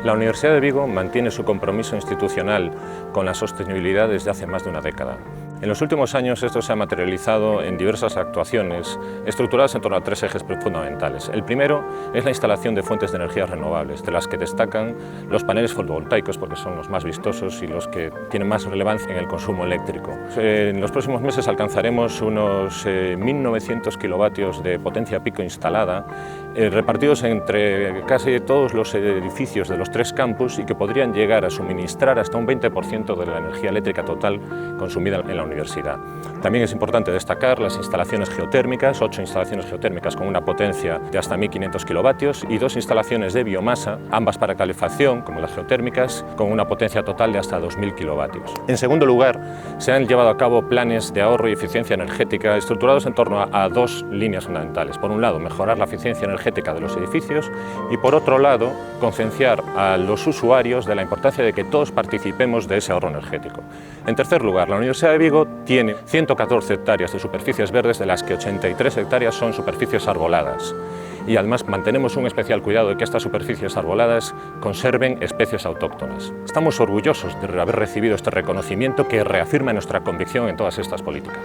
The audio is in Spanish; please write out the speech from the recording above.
La Universidad de Vigo mantiene su compromiso institucional con la sostenibilidad desde hace más de una década. En los últimos años esto se ha materializado en diversas actuaciones estructuradas en torno a tres ejes fundamentales. El primero es la instalación de fuentes de energías renovables, de las que destacan los paneles fotovoltaicos porque son los más vistosos y los que tienen más relevancia en el consumo eléctrico. En los próximos meses alcanzaremos unos 1.900 kilovatios de potencia pico instalada, repartidos entre casi todos los edificios de los tres campus y que podrían llegar a suministrar hasta un 20% de la energía eléctrica total consumida en la universidad. También es importante destacar las instalaciones geotérmicas, 8 instalaciones geotérmicas con una potencia de hasta 1.500 kilovatios y 2 instalaciones de biomasa, ambas para calefacción, como las geotérmicas, con una potencia total de hasta 2.000 kilovatios. En segundo lugar, se han llevado a cabo planes de ahorro y eficiencia energética estructurados en torno a dos líneas fundamentales. Por un lado, mejorar la eficiencia energética de los edificios y, por otro lado, concienciar a los usuarios de la importancia de que todos participemos de ese ahorro energético. En tercer lugar, la Universidad de Vigo tiene 114 hectáreas de superficies verdes, de las que 83 hectáreas son superficies arboladas. Y además mantenemos un especial cuidado de que estas superficies arboladas conserven especies autóctonas. Estamos orgullosos de haber recibido este reconocimiento que reafirma nuestra convicción en todas estas políticas.